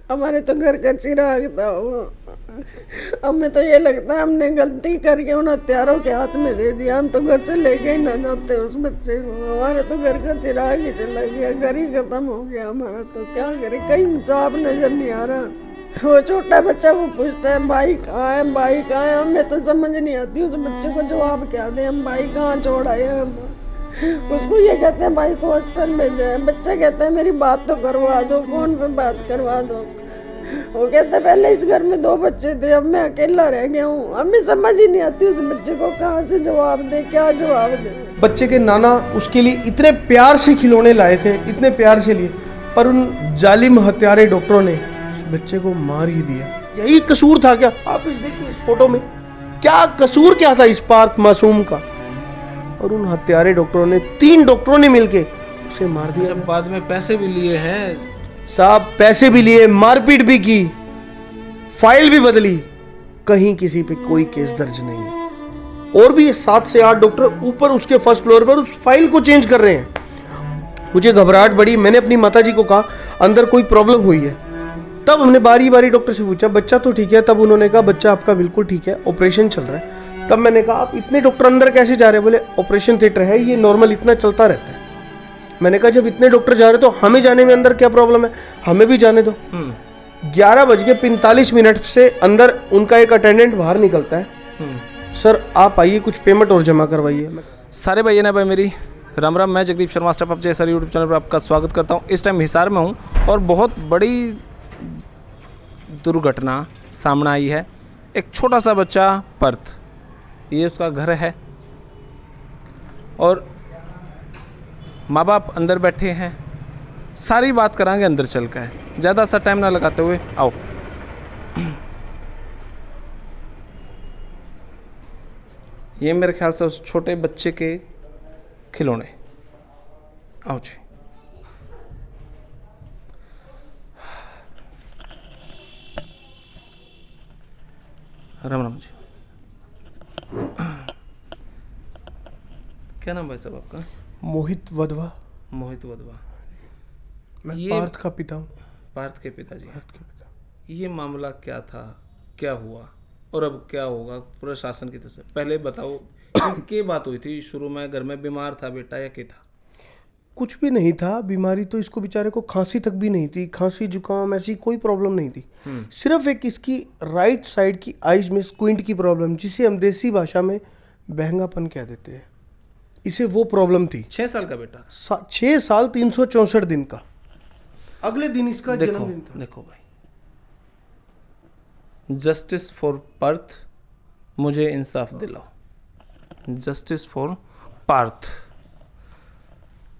हमारे तो घर का चिराग था वो। हमें तो ये लगता है हमने गलती करके उन हत्यारों के हाथ में दे दिया। हम तो घर से लेके ही ना जाते उस बच्चे को। हमारे तो घर का चिराग ही चला गया, घर ही खत्म हो गया हमारा। तो क्या करे, कहीं इंसाफ नजर नहीं आ रहा। वो छोटा बच्चा वो पूछता है भाई कहाँ है, भाई कहाँ है। हमें तो समझ नहीं आती उस बच्चे को जवाब क्या दे। हम भाई कहाँ छोड़ आए हम। उसको ये कहते हैं भाई को हॉस्टल में जाए। बच्चा कहता है मेरी बात तो करवा दो, फोन पे बात करवा दो। वो कहते पहले इस घर में 2 बच्चे थे, अब मैं अकेला रह गया हूँ। हमें समझ ही नहीं आती उस बच्चे को कहाँ से जवाब दे, क्या जवाब दे। बच्चे के नाना उसके लिए इतने प्यार से खिलौने लाए थे, इतने प्यार से लिए, पर उन जालिम हत्यारे डॉक्टरों ने उस बच्चे को मार ही दिया। यही कसूर था क्या? आप इस देखिए इस फोटो में क्या कसूर क्या था इस पार्क मासूम का, और उन हत्यारे डॉक्टरों ने 3 डॉक्टरों ने मिलके उसे मार दिया। जब बाद में पैसे भी लिए हैं साहब, पैसे भी लिए, मारपीट भी की, फाइल भी बदली, कहीं किसी पे कोई केस दर्ज नहीं है। और भी 7 से 8 डॉक्टर ऊपर उसके फर्स्ट फ्लोर पर उस फाइल को चेंज कर रहे हैं। मुझे घबराहट बढ़ी। मैंने अपनी माताजी को कहा अंदर कोई प्रॉब्लम हुई है। तब हमने बारी बारी डॉक्टर से पूछा बच्चा तो ठीक है। तब उन्होंने कहा बच्चा आपका बिल्कुल ठीक है, ऑपरेशन चल रहा है। तब मैंने कहा आप इतने डॉक्टर अंदर कैसे जा रहे हैं? बोले ऑपरेशन थिएटर है, ये नॉर्मल इतना चलता रहता है। मैंने कहा जब इतने डॉक्टर जा रहे तो हमें जाने में अंदर क्या प्रॉब्लम है, हमें भी जाने दो। 11:45 से अंदर उनका एक अटेंडेंट बाहर निकलता है। सर आप आइए, कुछ पेमेंट और जमा करवाइए। सारे भैया ना भाई मेरी राम राम। मैं जगदीप शर्मा स्टेप अप जैसा यूट्यूब चैनल पर आपका स्वागत करता हूं। इस टाइम हिसार में हूं और बहुत बड़ी दुर्घटना सामने आई है। एक छोटा सा बच्चा पर्थ, ये उसका घर है और माँ बाप अंदर बैठे हैं। सारी बात करांगे अंदर चल कर, ज़्यादा सा टाइम ना लगाते हुए आओ। ये मेरे ख्याल से उस छोटे बच्चे के खिलौने। आओ जी। राम राम जी। क्या नाम भाई साहब आपका? मोहित वधवा। मोहित वधवा। मैं ये पार्थ का पिता हूँ। पार्थ के पिताजी। पार्थ के पिता। ये मामला क्या था, क्या हुआ और अब क्या होगा प्रशासन की तरफ से? पहले बताओ क्या बात हुई थी शुरू में? घर में बीमार था बेटा या क्या था? कुछ भी नहीं था। बीमारी तो इसको बेचारे को खांसी तक भी नहीं थी। खांसी जुकाम ऐसी कोई प्रॉब्लम नहीं थी। सिर्फ एक इसकी राइट साइड की आइज में स्क्विंट की प्रॉब्लम, जिसे हम देसी भाषा में बहंगापन कह देते हैं, इसे वो प्रॉब्लम थी। 6 साल का बेटा? 6 साल 364 दिन का। अगले दिन इसका जन्मदिन था। देखो भाई, जस्टिस फॉर पर्थ, मुझे इंसाफ दिलाओ। Justice for Parth.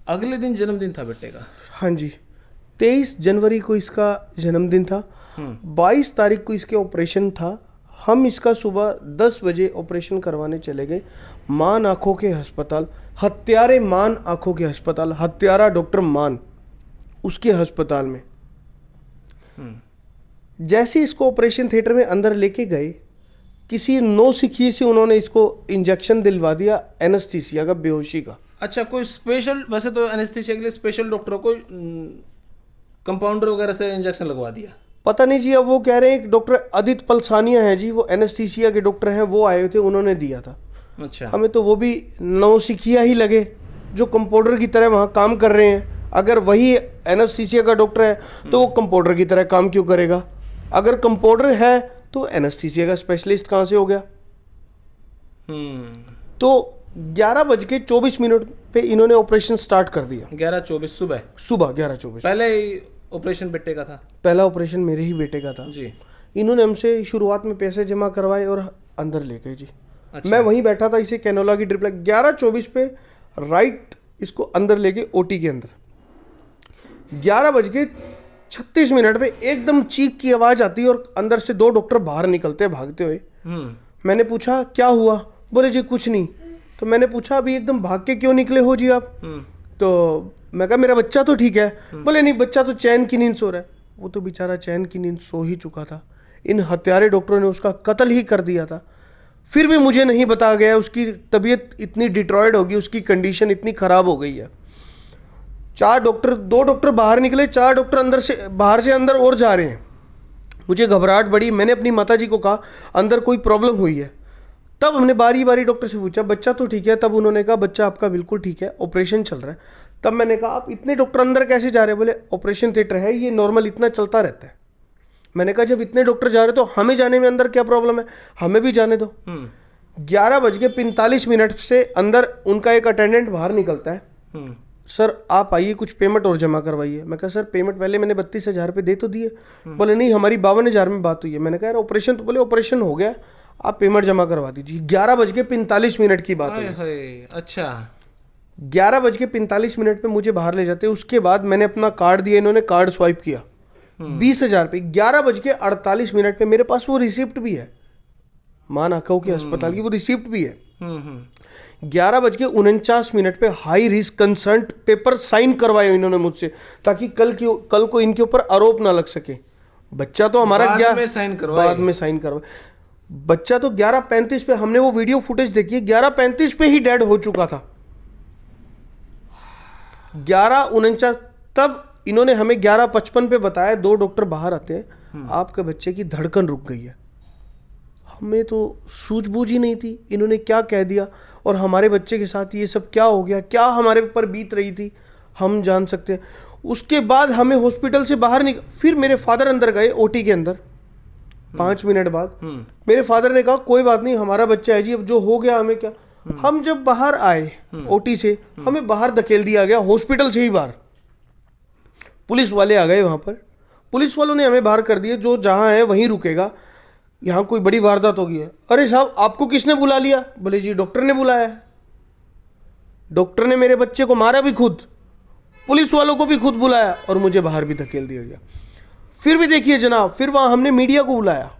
अगले दिन जन्मदिन था बेटे का? हाँ जी, 23 जनवरी को इसका जन्मदिन था। 22 तारीख को इसके ऑपरेशन था। हम इसका सुबह 10 बजे ऑपरेशन करवाने चले गए मान आँखों के अस्पताल, हत्यारे मान आँखों के अस्पताल, हत्यारा डॉक्टर मान, उसके अस्पताल में। जैसे इसको ऑपरेशन थिएटर में अंदर लेके गए, किसी नौसिखिए से उन्होंने इसको इंजेक्शन दिलवा दिया एनेस्थीसिया का, बेहोशी का। अच्छा, कोई स्पेशल, वैसे तो एनेस्थीसिया के लिए स्पेशल डॉक्टर को कंपाउंडर वगैरह से इंजेक्शन लगवा दिया? पता नहीं जी। अब वो कह रहे हैं एक डॉक्टर अदित पलसानिया है जी, वो एनेस्थीसिया के डॉक्टर हैं, वो आए थे, उन्होंने दिया था। अच्छा। हमें तो वो भी नौसिखिया ही लगे जो कंपाउंडर की तरह वहाँ काम कर रहे हैं। अगर वही एनेस्थीसिया का डॉक्टर है तो वो कंपाउंडर की तरह काम क्यों करेगा? अगर कंपाउंडर है तो एनेस्थीसिया का स्पेशलिस्ट कहाँ से हो गया? तो 11:24 पे इन्होंने ऑपरेशन स्टार्ट कर दिया। 11:24 सुबह? सुबह 11:24। पहले ही ऑपरेशन बेटे का था? पहला ऑपरेशन मेरे ही बेटे का था जी। इन्होंने हमसे शुरुआत में पैसे जमा करवाए और अंदर ले गए जी। अच्छा। मैं वहीं बैठा था, इसे कैनोला की ड्रिप लगी। 11:24 पे राइट इसको अंदर लेके ओटी के अंदर 11:36 पे एकदम चीख की आवाज आती है और अंदर से 2 डॉक्टर बाहर निकलते हैं भागते हुए। मैंने पूछा क्या हुआ? बोले जी कुछ नहीं। तो मैंने पूछा अभी एकदम भाग के क्यों निकले हो जी आप? तो मैं कहा मेरा बच्चा तो ठीक है। बोले नहीं, बच्चा तो चैन की नींद सो रहा है। वो तो बेचारा चैन की नींद सो ही चुका था। इन हत्यारे डॉक्टरों ने उसका कत्ल ही कर दिया था। फिर भी मुझे नहीं बताया गया उसकी तबीयत इतनी डिट्रॉयड होगी, उसकी कंडीशन इतनी खराब हो गई है। 2 डॉक्टर बाहर निकले, 4 डॉक्टर बाहर से अंदर और जा रहे हैं। मुझे घबराहट बढ़ी। मैंने अपनी माताजी को कहा अंदर कोई प्रॉब्लम हुई है। तब हमने बारी बारी डॉक्टर से पूछा बच्चा तो ठीक है। तब उन्होंने कहा बच्चा आपका बिल्कुल ठीक है, ऑपरेशन चल रहा है। तब मैंने कहा आप इतने डॉक्टर अंदर कैसे जा रहे हैं? बोले ऑपरेशन थिएटर है, ये नॉर्मल इतना चलता रहता है। मैंने कहा जब इतने डॉक्टर जा रहे तो हमें जाने में अंदर क्या प्रॉब्लम है, हमें भी जाने दो। 11:45 से अंदर उनका एक अटेंडेंट बाहर निकलता है, सर आप आइए कुछ पेमेंट और जमा करवाइए। मैं कहा सर पेमेंट पहले मैंने 32,000 रुपये दे तो दिए। बोले नहीं हमारी 52,000 में बात हुई है। मैंने कहा यार ऑपरेशन, तो बोले ऑपरेशन हो गया, आप पेमेंट जमा करवा दीजिए। 11:45 की बात हुई। अच्छा 11:45 पे मुझे बाहर ले जाते। उसके बाद मैंने अपना कार्ड दिया, इन्होंने कार्ड स्वाइप किया 20,000 रुपये। 11:48 पे मेरे पास वो रिसिप्ट भी है, मान आंखों के अस्पताल की वो रिसिप्ट भी है। 11:49 पे high risk consent paper sign करवाए इन्होंने मुझसे, ताकि कल को इनके ऊपर आरोप ना लग सके। बच्चा तो हमारा बाद में साइन करवाए। बच्चा तो 11:35 पे, हमने वो वीडियो फुटेज देखी है, 11:35 पे ही डेड हो चुका था। 11:49 तब इन्होंने हमें 11:55 पे बताया, 2 डॉक्टर बाहर आते हैं, आपके बच्चे की धड़कन रुक गई है। हमें तो सूझबूझ ही नहीं थी इन्होंने क्या कह दिया और हमारे बच्चे के साथ ये सब क्या हो गया, क्या हमारे ऊपर बीत रही थी हम जान सकते हैं। उसके बाद हमें हॉस्पिटल से बाहर फिर मेरे फादर अंदर गए ओटी के अंदर। 5 मिनट बाद मेरे फादर ने कहा कोई बात नहीं हमारा बच्चा है जी, अब जो हो गया हमें क्या। हम जब बाहर आए ओटी से, हमें बाहर धकेल दिया गया हॉस्पिटल से ही बाहर। पुलिस वाले आ गए वहां पर, पुलिस वालों ने हमें बाहर कर दिया, जो जहां है वहीं रुकेगा, यहाँ कोई बड़ी वारदात हो गई है। अरे साहब आपको किसने बुला लिया? बोले जी डॉक्टर ने बुलाया है। डॉक्टर ने मेरे बच्चे को मारा भी खुद, पुलिस वालों को भी खुद बुलाया और मुझे बाहर भी धकेल दिया गया। फिर भी देखिए जनाब, फिर वहां हमने मीडिया को बुलाया,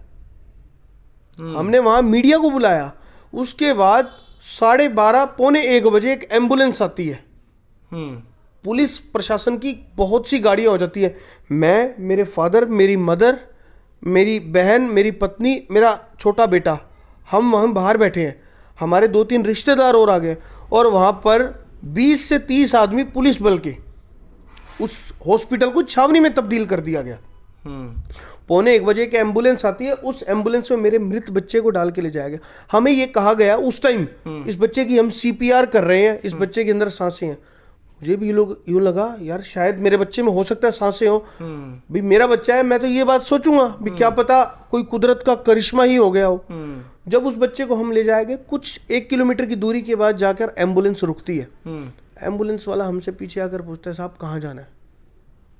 हमने वहां मीडिया को बुलाया। उसके बाद 12:30 पौने 1 बजे एक एम्बुलेंस आती है। पुलिस प्रशासन की बहुत सी गाड़ियां हो जाती है। मैं, मेरे फादर, मेरी मदर, मेरी बहन, मेरी पत्नी, मेरा छोटा बेटा, हम वहाँ बाहर बैठे हैं। हमारे 2-3 रिश्तेदार और आ गए और वहाँ पर 20 से 30 आदमी पुलिस बल के उस हॉस्पिटल को छावनी में तब्दील कर दिया गया। पौने 1 बजे एक एम्बुलेंस आती है, उस एम्बुलेंस में मेरे मृत बच्चे को डाल के ले जाया गया। हमें ये कहा गया उस टाइम इस बच्चे की हम CPR कर रहे हैं, इस बच्चे के अंदर सांसें हैं। मुझे भी यूं लगा यार शायद मेरे बच्चे में हो सकता है सांसें हो, भाई मेरा बच्चा है, मैं तो ये बात सोचूंगा भी क्या पता कोई कुदरत का करिश्मा ही हो गया हो। जब उस बच्चे को हम ले जाएंगे, कुछ 1 किलोमीटर की दूरी के बाद जाकर एम्बुलेंस रुकती है। एम्बुलेंस वाला हमसे पीछे आकर पूछता है साहब कहाँ जाना है?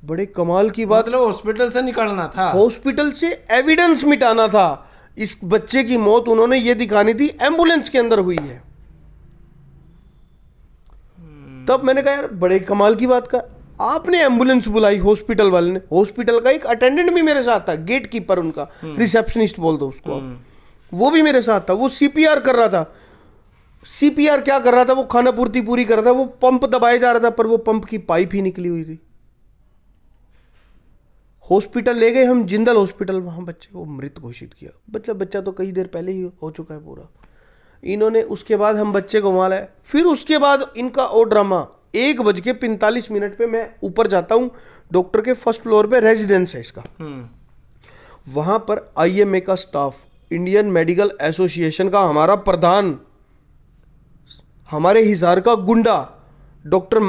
बड़े कमाल की बात, मतलब हॉस्पिटल से निकलना था, हॉस्पिटल से एविडेंस मिटाना था। इस बच्चे की मौत उन्होंने ये दिखानी थी एम्बुलेंस के अंदर हुई है। तब मैंने कहा यार बड़े कमाल की बात का, आपने एम्बुलेंस बुलाई हॉस्पिटल वाले ने। हॉस्पिटल का एक अटेंडेंट भी मेरे साथ था, गेट कीपर उनका, रिसेप्शनिस्ट बोल दो उसको आप, वो भी मेरे साथ था। वो CPR कर रहा था। CPR क्या कर रहा था? वो खाना पूर्ति पूरी कर रहा था। वो पंप दबाया जा रहा था पर वो पंप की पाइप ही निकली हुई थी। हॉस्पिटल ले गए हम, जिंदल हॉस्पिटल, वहां बच्चे को मृत घोषित किया। मतलब बच्चा तो कई देर पहले ही हो चुका है पूरा। इन्होंने उसके बाद हम बच्चे को वहां लाए। फिर उसके बाद इनका और ड्रामा, 1:45 पे मैं ऊपर जाता हूं, डॉक्टर के फर्स्ट फ्लोर पे रेजिडेंस है इसका। वहां पर IMA का स्टाफ, इंडियन मेडिकल एसोसिएशन का हमारा प्रधान, हमारे हिसार का गुंडा डॉक्टर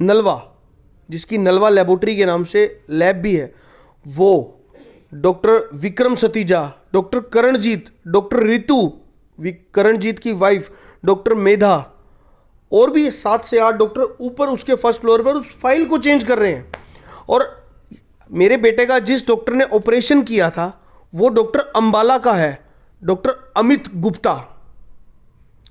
नलवा, जिसकी नलवा लेबोरेटरी के नाम से लैब भी है, वो doctor Vikram Satija, doctor Karanjeet, doctor Ritu, Karanjeet की वाइफ डॉक्टर मेधा, और भी 7 से 8 डॉक्टर ऊपर उसके फर्स्ट फ्लोर पर उस फाइल को चेंज कर रहे हैं। और मेरे बेटे का जिस डॉक्टर ने ऑपरेशन किया था वो डॉक्टर अंबाला का है, डॉक्टर अमित गुप्ता।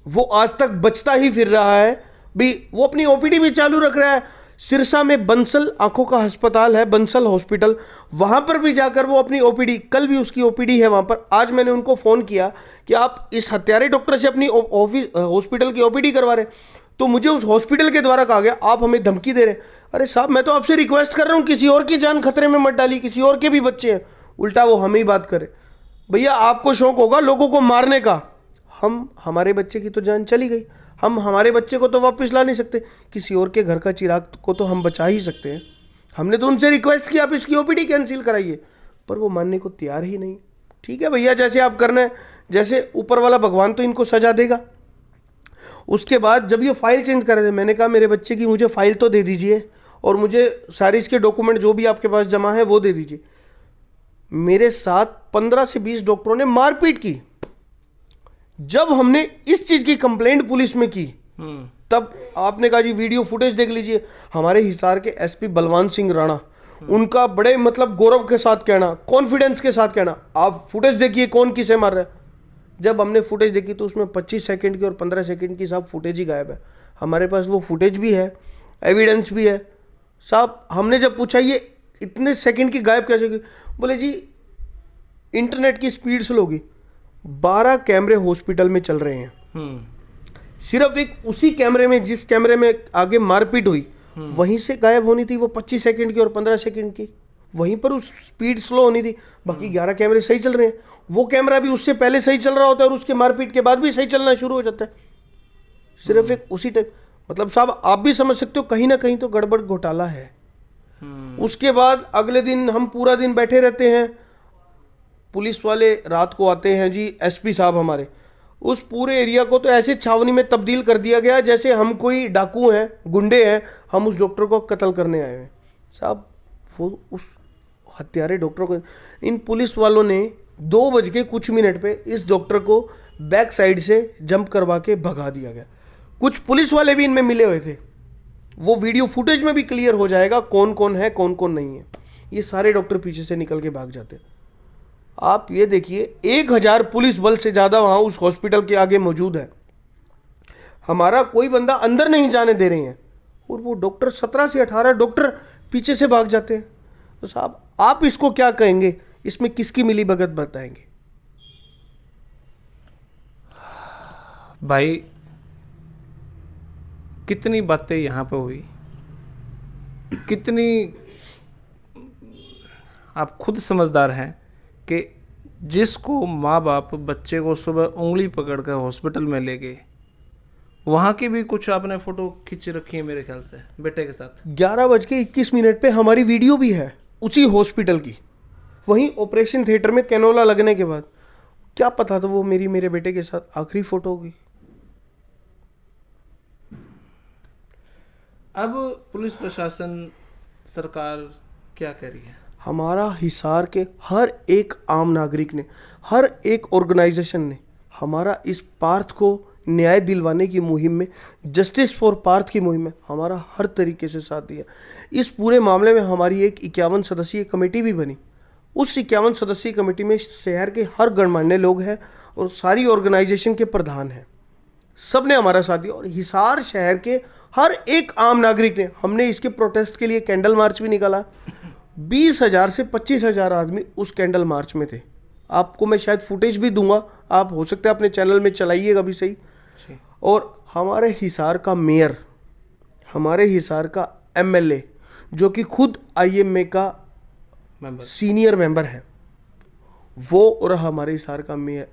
वो आज तक बचता ही फिर रहा है भी, वो अपनी OPD भी चालू रख रहा है। सिरसा में बंसल आंखों का अस्पताल है, बंसल हॉस्पिटल, वहां पर भी जाकर वो अपनी OPD, कल भी उसकी OPD है वहां पर। आज मैंने उनको फोन किया कि आप इस हत्यारे डॉक्टर से अपनी हॉस्पिटल की OPD करवा रहे, तो मुझे उस हॉस्पिटल के द्वारा कहा गया आप हमें धमकी दे रहे। अरे साहब मैं तो आपसे रिक्वेस्ट कर रहा हूं, किसी और की जान खतरे में मत डाली, किसी और के भी बच्चे हैं। उल्टा वो हमें ही बात करे। भैया आपको शौक होगा लोगों को मारने का, हमारे बच्चे की तो जान चली गई, हम हमारे बच्चे को तो वापस ला नहीं सकते, किसी और के घर का चिराग को तो हम बचा ही सकते हैं। हमने तो उनसे रिक्वेस्ट किया आप इसकी OPD कैंसिल कराइए, पर वो मानने को तैयार ही नहीं। ठीक है भैया, जैसे आप करना है, जैसे ऊपर वाला भगवान तो इनको सजा देगा। उसके बाद जब ये फाइल चेंज कर रहे थे, मैंने कहा मेरे बच्चे की मुझे फाइल तो दे दीजिए और मुझे सारे इसके डॉक्यूमेंट जो भी आपके पास जमा है वो दे दीजिए। मेरे साथ 15 से 20 डॉक्टरों ने मारपीट की। जब हमने इस चीज की कंप्लेंट पुलिस में की, तब आपने कहा जी वीडियो फुटेज देख लीजिए। हमारे हिसार के एसपी बलवान सिंह राणा, उनका बड़े मतलब गौरव के साथ कहना, कॉन्फिडेंस के साथ कहना, आप फुटेज देखिए कौन किसे मार रहा है। जब हमने फुटेज देखी तो उसमें 25 सेकंड की और 15 सेकंड की साहब फुटेज ही गायब है। हमारे पास वो फुटेज भी है, एविडेंस भी है साहब। हमने जब पूछा ये इतने सेकंड की गायब कैसे होगी, बोले जी इंटरनेट की स्पीड स्लो होगी। 12 कैमरे हॉस्पिटल में चल रहे हैं, सिर्फ एक उसी कैमरे में, जिस कैमरे में आगे मारपीट हुई वहीं से गायब होनी थी वो 25 सेकंड की और 15 सेकंड की, वहीं पर उस स्पीड स्लो होनी थी। बाकी 11 कैमरे सही चल रहे हैं। वो कैमरा भी उससे पहले सही चल रहा होता है और उसके मारपीट के बाद भी सही चलना शुरू हो जाता है, सिर्फ एक उसी टाइम। मतलब साहब आप भी समझ सकते हो कहीं ना कहीं तो गड़बड़ घोटाला है। उसके बाद अगले दिन हम पूरा दिन बैठे रहते हैं, पुलिस वाले रात को आते हैं जी, एसपी साहब हमारे, उस पूरे एरिया को तो ऐसे छावनी में तब्दील कर दिया गया जैसे हम कोई डाकू हैं, गुंडे हैं, हम उस डॉक्टर को कत्ल करने आए हैं। साहब वो उस हत्यारे डॉक्टर को, इन पुलिस वालों ने 2 बज के कुछ मिनट पे इस डॉक्टर को बैक साइड से जंप करवा के भगा दिया गया। कुछ पुलिस वाले भी इनमें मिले हुए थे, वो वीडियो फुटेज में भी क्लियर हो जाएगा कौन कौन है कौन कौन नहीं है। ये सारे डॉक्टर पीछे से निकल के भाग जाते हैं। आप ये देखिए 1000 पुलिस बल से ज़्यादा वहाँ उस हॉस्पिटल के आगे मौजूद है, हमारा कोई बंदा अंदर नहीं जाने दे रहे हैं, और वो डॉक्टर 17 से 18 डॉक्टर पीछे से भाग जाते हैं। तो साहब आप इसको क्या कहेंगे, इसमें किसकी मिली भगत बताएंगे? भाई कितनी बातें यहाँ पे हुई, कितनी आप खुद समझदार हैं कि जिसको माँ बाप बच्चे को सुबह उंगली पकड़ कर हॉस्पिटल में ले गए, वहाँ की भी कुछ आपने फोटो खींच रखी है मेरे ख्याल से बेटे के साथ। 11:21 पे हमारी वीडियो भी है उसी हॉस्पिटल की, वहीं ऑपरेशन थिएटर में कैनोला लगने के बाद। क्या पता था वो मेरे बेटे के साथ आखिरी फोटो होगी। अब पुलिस प्रशासन सरकार क्या कह रही है? हमारा हिसार के हर एक आम नागरिक ने, हर एक ऑर्गेनाइजेशन ने हमारा इस पार्थ को न्याय दिलवाने की मुहिम में, जस्टिस फॉर पार्थ की मुहिम में हमारा हर तरीके से साथ दिया। इस पूरे मामले में हमारी एक 51 सदस्यीय कमेटी भी बनी। उस 51 सदस्यीय कमेटी में शहर के हर गणमान्य लोग हैं और सारी ऑर्गेनाइजेशन के प्रधान हैं, सब ने हमारा साथ दिया। और हिसार शहर के हर एक आम नागरिक ने, हमने इसके प्रोटेस्ट के लिए कैंडल मार्च भी निकाला। 20,000 से 25,000 आदमी उस कैंडल मार्च में थे। आपको मैं शायद फुटेज भी दूंगा, आप हो सकता है अपने चैनल में चलाइएगा भी सही। और हमारे हिसार का मेयर, हमारे हिसार का एमएलए जो कि खुद आईएमए का सीनियर मेंबर है, वो और हमारे हिसार का मेयर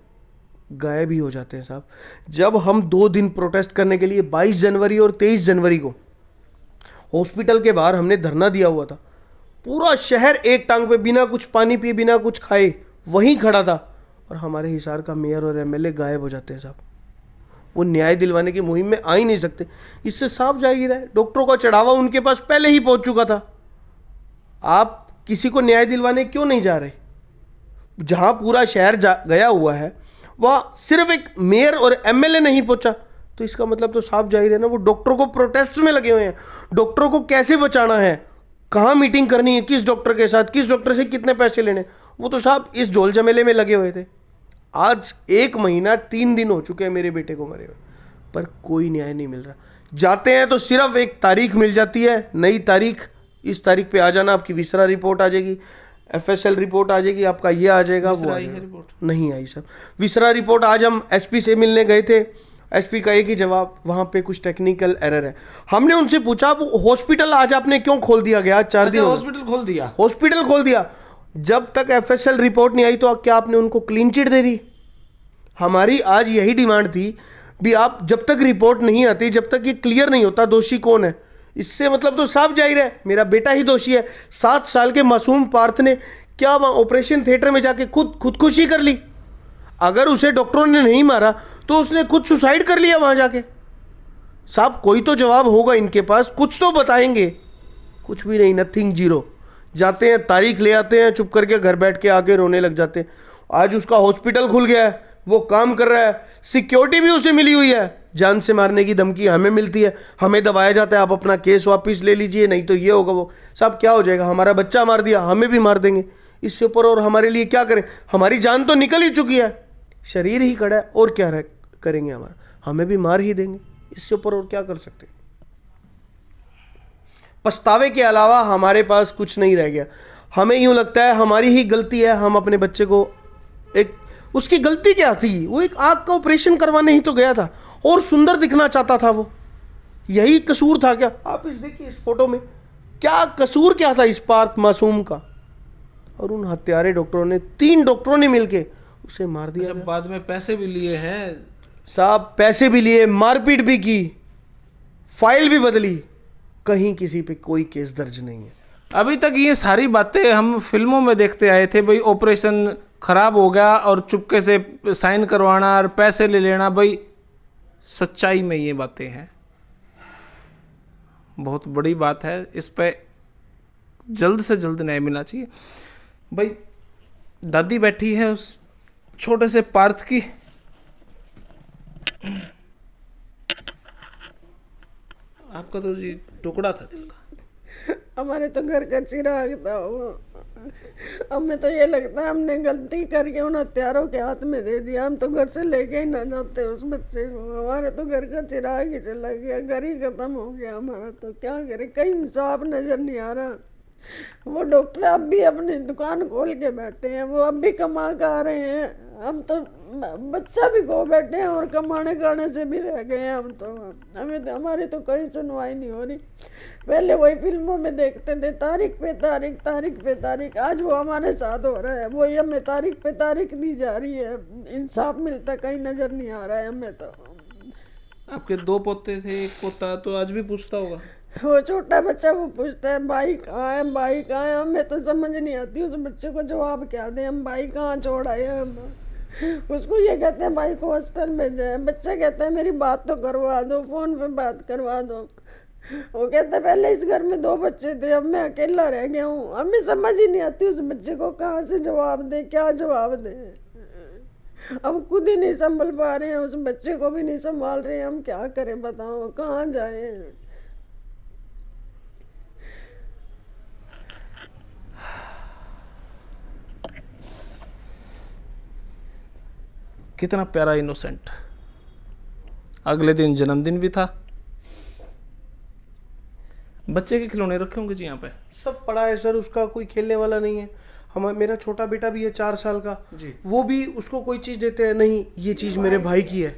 गायब ही हो जाते हैं साहब। जब हम 2 दिन प्रोटेस्ट करने के लिए 22 जनवरी और 23 जनवरी को हॉस्पिटल के बाहर हमने धरना दिया हुआ था, पूरा शहर एक टांग पे बिना कुछ पानी पिए बिना कुछ खाए वहीं खड़ा था, और हमारे हिसार का मेयर और एमएलए गायब हो जाते हैं साहब। वो न्याय दिलवाने की मुहिम में आ ही नहीं सकते। इससे साफ जाहिर है डॉक्टरों का चढ़ावा उनके पास पहले ही पहुंच चुका था। आप किसी को न्याय दिलवाने क्यों नहीं जा रहे? जहां पूरा शहर गया हुआ है वह सिर्फ एक मेयर और एमएलए नहीं पहुंचा, तो इसका मतलब तो साफ जाहिर है ना, वो डॉक्टरों को प्रोटेस्ट में लगे हुए हैं। डॉक्टरों को कैसे बचाना है, कहाँ मीटिंग करनी है, किस डॉक्टर के साथ, किस डॉक्टर से कितने पैसे लेने, वो तो साहब इस झोल झमेले में लगे हुए थे। आज 1 महीना 3 दिन हो चुके हैं मेरे बेटे को मरे हुए, पर कोई न्याय नहीं मिल रहा। जाते हैं तो सिर्फ एक तारीख मिल जाती है, नई तारीख, इस तारीख पे आ जाना, आपकी विसरा रिपोर्ट आ जाएगी, एफएसएल रिपोर्ट आ जाएगी, आपका ये आ जाएगा, वो आ जाएगा। रिपोर्ट नहीं आई सर। विसरा रिपोर्ट आज हम एसपी से मिलने गए थे, एसपी का एक ही जवाब, वहाँ पे कुछ टेक्निकल एरर है। हमने उनसे पूछा वो हॉस्पिटल आज आपने क्यों खोल दिया गया? 4 दिन हॉस्पिटल खोल दिया, हॉस्पिटल खोल दिया। जब तक एफएसएल रिपोर्ट नहीं आई तो क्या आपने उनको क्लीन चिट दे दी? हमारी आज यही डिमांड थी भी, आप जब तक रिपोर्ट नहीं आती, जब तक ये क्लियर नहीं होता दोषी कौन है, इससे मतलब तो साफ जाहिर है मेरा बेटा ही दोषी है। 7 साल के मासूम पार्थ ने क्या वहाँ ऑपरेशन थिएटर में जाके खुदकुशी कर ली? अगर उसे डॉक्टरों ने नहीं मारा तो उसने खुद सुसाइड कर लिया वहाँ जाके। साहब कोई तो जवाब होगा इनके पास, कुछ तो बताएंगे। कुछ भी नहीं, नथिंग, जीरो। जाते हैं, तारीख ले आते हैं, चुप करके घर बैठ के आके रोने लग जाते हैं। आज उसका हॉस्पिटल खुल गया है, वो काम कर रहा है, सिक्योरिटी भी उसे मिली हुई है। जान से मारने की धमकी हमें मिलती है, हमें दबाया जाता है, आप अपना केस वापस ले लीजिए, नहीं तो ये होगा वो। साहब क्या हो जाएगा? हमारा बच्चा मार दिया, हमें भी मार देंगे। इससे ऊपर और हमारे लिए क्या करें? हमारी जान तो निकल ही चुकी है, शरीर ही खड़ा है, और क्या करेंगे? हमें भी मार ही देंगे। इससे ऊपर और क्या कर सकते? पछतावे के अलावा हमारे पास कुछ नहीं रह गया। हमें यूं लगता है हमारी ही गलती है। हम अपने बच्चे को उसकी गलती क्या थी? वो एक आंख का ऑपरेशन करवाने ही तो गया था और सुंदर दिखना चाहता था। वो यही कसूर था क्या? आप देखिए इस फोटो में, क्या कसूर क्या था इस पार्थ मासूम का? और उन हत्यारे डॉक्टरों ने, 3 डॉक्टरों ने मिलके उसे मार दिया। जब बाद में पैसे भी लिए हैं साहब, पैसे भी लिए, मारपीट भी की, फाइल भी बदली, कहीं किसी पे कोई केस दर्ज नहीं है। अभी तक ये सारी बातें हम फिल्मों में देखते आए थे। भाई ऑपरेशन खराब हो गया और चुपके से साइन करवाना और पैसे ले लेना। भाई सच्चाई में ये बातें हैं, बहुत बड़ी बात है। इस पे जल्द से जल्द न्याय मिलना चाहिए। भाई दादी बैठी है उस छोटे से पार्थ की। आपका तो जी टुकड़ा था दिल का। हमारे तो घर का चिराग था वो। हमें तो ये लगता है हमने गलती करके उन हत्यारों के हाथ में दे दिया। हम तो घर से लेके ही ना जाते उस बच्चे को। हमारे तो घर का चिराग ही चला गया, घर ही खत्म हो गया हमारा। तो क्या करे, कहीं इंसाफ नजर नहीं आ रहा। वो डॉक्टर अब भी अपनी दुकान खोल के बैठे हैं, वो अब भी कमा के आ रहे हैं। हम तो बच्चा भी खो बैठे हैं और कमाने खाने से भी रह गए हैं हम तो। हमें तो, हमारी तो कोई सुनवाई नहीं हो रही। पहले वही फिल्मों में देखते थे, तारीख पे तारीख, तारीख पे तारीख। आज वो हमारे साथ हो रहा है, वही हमें तारीख पे तारीख दी जा रही है। इंसाफ मिलता कहीं नजर नहीं आ रहा है हमें तो। आपके 2 पोते थे, एक पोता तो आज भी पूछता होगा। वो छोटा बच्चा वो पूछता है भाई कहाँ है, भाई कहाँ है। हमें तो समझ नहीं आती उस बच्चे को जवाब क्या दें हम। भाई कहाँ छोड़ आए हम उसको? ये कहते हैं भाई को हॉस्टल में जाए। बच्चा कहता है मेरी बात तो करवा दो, फोन पे बात करवा दो। वो कहता है पहले इस घर में 2 बच्चे थे, अब मैं अकेला रह गया हूँ। हमें समझ ही नहीं आती उस बच्चे को कहाँ से जवाब दे, क्या जवाब दे। हम खुद ही नहीं संभल पा रहे हैं, उस बच्चे को भी नहीं संभाल रहे हैं। हम क्या करें बताओ, कहाँ जाए? कितना प्यारा इनोसेंट। अगले दिन जन्मदिन भी था। बच्चे के खिलौने रखे होंगे जी यहाँ पे? सब पड़ा है सर, उसका कोई खेलने वाला नहीं है। मेरा छोटा बेटा भी है 4 साल का जी, वो भी उसको कोई चीज़ देते हैं, नहीं ये चीज़ मेरे भाई की है।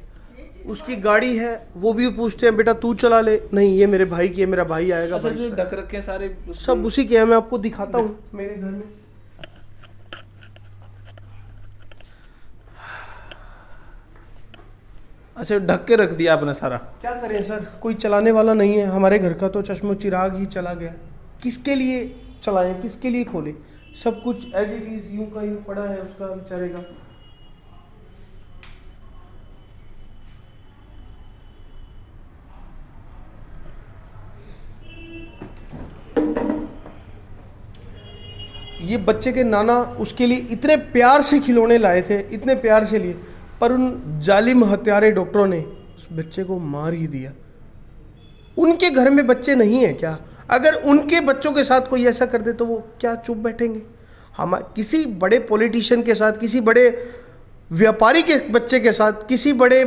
उसकी गाड़ी है, वो भी पूछते हैं बेटा तू चला ले, नहीं ये मेरे भाई की है, मेरा भाई आएगा। अच्छा, भाई जो ढक रखे हैं सारे सब उसी के हैं। मैं आपको दिखाता हूँ मेरे घर में। अच्छा, ढक के रख दिया आपने सारा। क्या करें सर, कोई चलाने वाला नहीं है। हमारे घर का तो चश्मो चिराग ही चला गया। किसके लिए चलाएं, किसके लिए खोले? सब कुछ एज इट इज यूं का यूं पड़ा है उसका बेचारे का। ये बच्चे के नाना उसके लिए इतने प्यार से खिलौने लाए थे, इतने प्यार से लिए, पर उन जालिम हत्यारे डॉक्टरों ने उस बच्चे को मार ही दिया। उनके घर में बच्चे नहीं है क्या? अगर उनके बच्चों के साथ कोई ऐसा कर दे तो वो क्या चुप बैठेंगे? हम किसी बड़े पॉलिटिशियन के साथ, किसी बड़े व्यापारी के बच्चे के साथ, किसी बड़े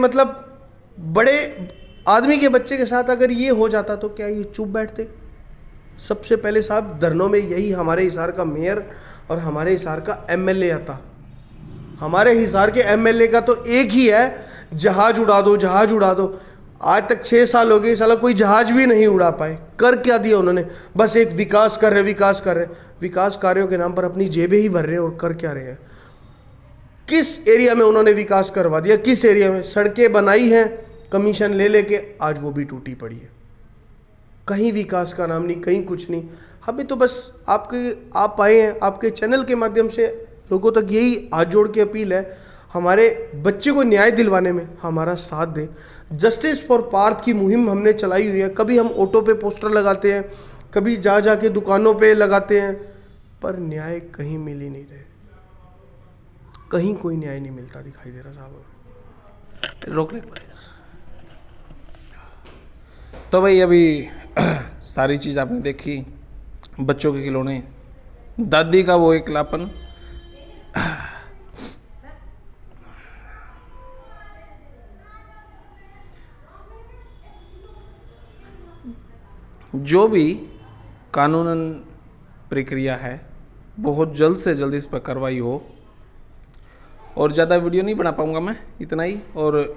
बड़े आदमी के बच्चे के साथ अगर ये हो जाता तो क्या ये चुप बैठते? सबसे पहले साहब धरनों में यही हमारे हिसार का मेयर और हमारे हिसार का एमएलए आता। हमारे हिसार के एमएलए का तो एक ही है, जहाज उड़ा दो, जहाज उड़ा दो। आज तक 6 साल हो गए, साला कोई जहाज भी नहीं उड़ा पाए। कर क्या दिया उन्होंने? बस एक विकास कर रहे, विकास कर रहे। विकास कार्यों के नाम पर अपनी जेबें ही भर रहे हैं और कर क्या रहे हैं? किस एरिया में उन्होंने विकास करवा दिया? किस एरिया में सड़कें बनाई हैं कमीशन ले लेके, आज वो भी टूटी पड़ी है। कहीं विकास का नाम नहीं, कहीं कुछ नहीं। हमें तो बस आप आए हैं, आपके चैनल के माध्यम से लोगों तक यही हाथ जोड़ के अपील है, हमारे बच्चे को न्याय दिलवाने में हमारा साथ दें। जस्टिस फॉर पार्थ की मुहिम हमने चलाई हुई है। कभी हम ऑटो पे पोस्टर लगाते हैं, कभी जा के दुकानों पे लगाते हैं, पर न्याय कहीं मिल ही नहीं रहे, कहीं कोई न्याय नहीं मिलता दिखाई दे रहा साहब। रोकने पड़ेगा। तो भाई अभी सारी चीज़ आपने देखी, बच्चों के खिलौने, दादी का वो एकलापन, जो भी कानूनन प्रक्रिया है बहुत जल्द से जल्द इस पर कार्रवाई हो। और ज़्यादा वीडियो नहीं बना पाऊंगा मैं, इतना ही। और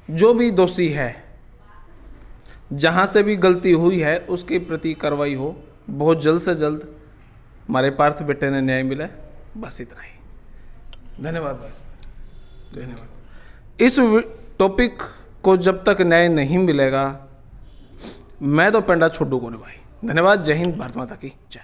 जो भी दोषी है, जहाँ से भी गलती हुई है, उसके प्रति कार्रवाई हो बहुत जल्द से जल्द। हमारे पार्थ बेटे ने न्याय मिला, बस इतना ही। धन्यवाद भाई, धन्यवाद। इस टॉपिक को जब तक न्याय नहीं मिलेगा, मैं तो पेंडा छोड़ू को नहीं भाई। धन्यवाद। जय हिंद, भारत माता की जय।